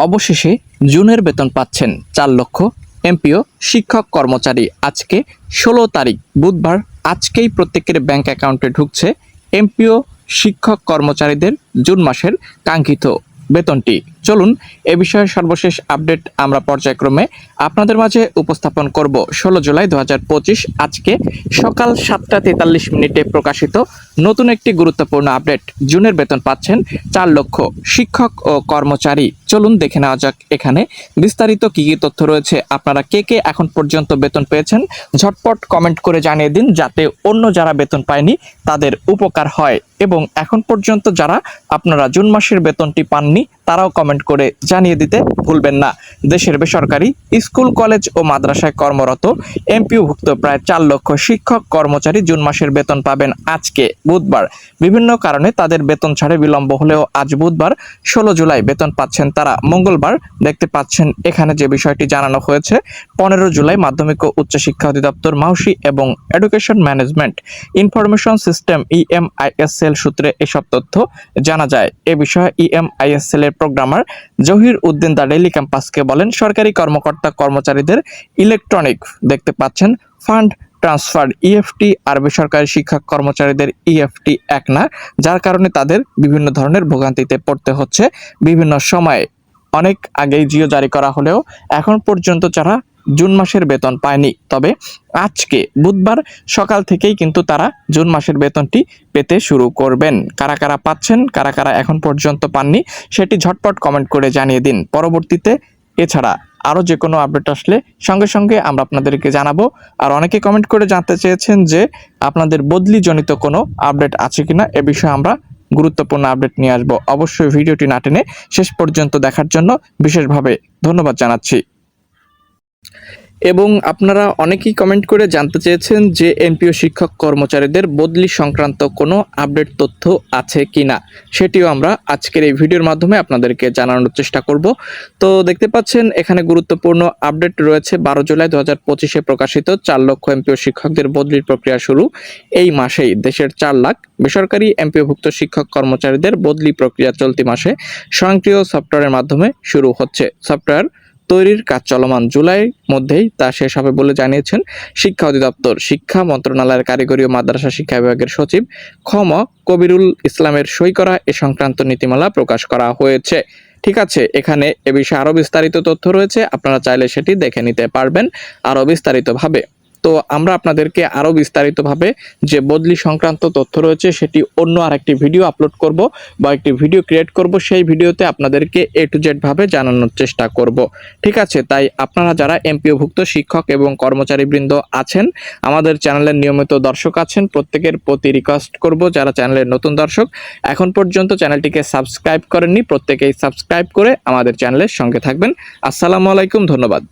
অবশেষে জুনের বেতন পাচ্ছেন 4 লক্ষ এমপিও শিক্ষক কর্মচারী। আজকে 16 তারিখ বুধবার, আজকেই প্রত্যেকের ব্যাংক অ্যাকাউন্টে ঢুকছে এমপিও শিক্ষক কর্মচারীদের জুন মাসের কাঙ্ক্ষিত বেতনটি। চলুন এ বিষয়ে সর্বশেষ আপডেট আমরা পর্যায়ক্রমে আপনাদের মাঝে উপস্থাপন করব। 16 জুলাই 2025 আজকে সকাল 7টা 43 মিনিটে প্রকাশিত নতুন একটি গুরুত্বপূর্ণ আপডেট। জুনের বেতন পাচ্ছেন 4 লক্ষ শিক্ষক ও কর্মচারী। চলুন দেখে নেওয়া যাক এখানে বিস্তারিত কি কি তথ্য রয়েছে। আপনারা কে কে এখন পর্যন্ত বেতন পেয়েছেন ঝটপট কমেন্ট করে জানিয়ে দিন, যাতে অন্য যারা বেতন পায়নি তাদের উপকার হয়। এবং এখন পর্যন্ত যারা আপনারা জুন মাসের বেতনটি পাননি তারাও কমেন্ট করে জানিয়ে দিতে ভুলবেন না। দেশের বেসরকারি স্কুল, কলেজ ও মাদ্রাসায় কর্মরত এমপিওভুক্ত প্রায় 4 লক্ষ শিক্ষক কর্মচারী জুন মাসের বেতন পাবেন আজকে বুধবার। বিভিন্ন কারণে তাদের বেতন ছাড়ে বিলম্ব হলেও আজ বুধবার 16 জুলাই বেতন পাচ্ছেন তারা। মঙ্গলবার দেখতে পাচ্ছেন এখানে যে বিষয়টি জানানো হয়েছে, 15 জুলাই মাধ্যমিক ও উচ্চশিক্ষা অধিদপ্তর মাউসি এবং education management information system EMISL সূত্রে এসব তথ্য জানা যায়। এ বিষয়ে EMISL এর প্রোগ্রামার জহির উদ্দিন দা ডেইলি ক্যাম্পাসকে বলেন, সরকারি কর্মকর্তা কর্মচারীদের ইলেকট্রনিক দেখতে পাচ্ছেন ফান্ড ট্রান্সফার EFT আর বেসরকারি শিক্ষক কর্মচারীদের EFT এক না, যার কারণে তাদের বিভিন্ন ধরনের ভোগান্তিতে পড়তে হচ্ছে। বিভিন্ন সময়ে অনেক আগেই জিও জারি করা হলেও এখন পর্যন্ত যারা জুন মাসের বেতন পায়নি, তবে আজকে বুধবার সকাল থেকেই কিন্তু তারা জুন মাসের বেতনটি পেতে শুরু করবেন। কারা কারা পাচ্ছেন, কারা কারা এখন পর্যন্ত পাননি সেটি ঝটপট কমেন্ট করে জানিয়ে দিন। পরবর্তীতে এছাড়া আরও যে কোনো আপডেট আসলে সঙ্গে সঙ্গে আমরা আপনাদেরকে জানাবো। আর অনেকে কমেন্ট করে জানতে চেয়েছেন যে আপনাদের বদলিজনিত কোনো আপডেট আছে কিনা, এ বিষয়ে আমরা গুরুত্বপূর্ণ আপডেট নিয়ে আসবো। অবশ্যই ভিডিওটি না টেনে শেষ পর্যন্ত দেখার জন্য বিশেষভাবে ধন্যবাদ জানাচ্ছি। এবং আপনারা অনেকেই কমেন্ট করে জানতে চেয়েছেন যে এমপিও শিক্ষক কর্মচারীদের বদলি সংক্রান্ত কোনো আপডেট তথ্য আছে কিনা, সেটিও আমরা আজকের এই ভিডিওর মাধ্যমে আপনাদেরকে জানানোর চেষ্টা করব। তো দেখতে পাচ্ছেন এখানে গুরুত্বপূর্ণ আপডেট রয়েছে। 12 জুলাই 2025 প্রকাশিত 4 লক্ষ এমপিও শিক্ষকদের বদলির প্রক্রিয়া শুরু। এই মাসেই দেশের 4 লাখ বেসরকারি এমপিওভুক্ত শিক্ষক কর্মচারীদের বদলি প্রক্রিয়া চলতি মাসে স্বয়ংক্রিয় সফটওয়্যারের মাধ্যমে শুরু হচ্ছে। সফটওয়্যার তৈরির কাজ চলমান, জুলাইয়ের মধ্যেই তা শেষ হবে বলে জানিয়েছেন শিক্ষা অধিদপ্তর। শিক্ষা মন্ত্রণালয়ের কারিগরি ও মাদ্রাসা শিক্ষা বিভাগের সচিব কবিরুল ইসলামের সই করা এ সংক্রান্ত নীতিমালা প্রকাশ করা হয়েছে। ঠিক আছে, এখানে এ বিষয়ে আরো বিস্তারিত তথ্য রয়েছে, আপনারা চাইলে সেটি দেখে নিতে পারবেন আরো বিস্তারিতভাবে। তো আমরা আপনাদেরকে আরো বিস্তারিতভাবে যে বদলি সংক্রান্ত তথ্য রয়েছে সেটি অন্য আরেকটি ভিডিও আপলোড করব বা একটি ভিডিও ক্রিয়েট করব, সেই ভিডিওতে আপনাদেরকে A to Z ভাবে জানানোর চেষ্টা করব। ঠিক আছে, তাই আপনারা যারা এমপিওভুক্ত শিক্ষক এবং কর্মচারীবৃন্দ আছেন, আমাদের চ্যানেলের নিয়মিত দর্শক আছেন, প্রত্যেকের প্রতি রিকোয়েস্ট করব যারা চ্যানেলের নতুন দর্শক এখন পর্যন্ত চ্যানেলটিকে সাবস্ক্রাইব করেননি, প্রত্যেকেই সাবস্ক্রাইব করে আমাদের চ্যানেলের সঙ্গে থাকবেন। আসসালামু আলাইকুম, ধন্যবাদ।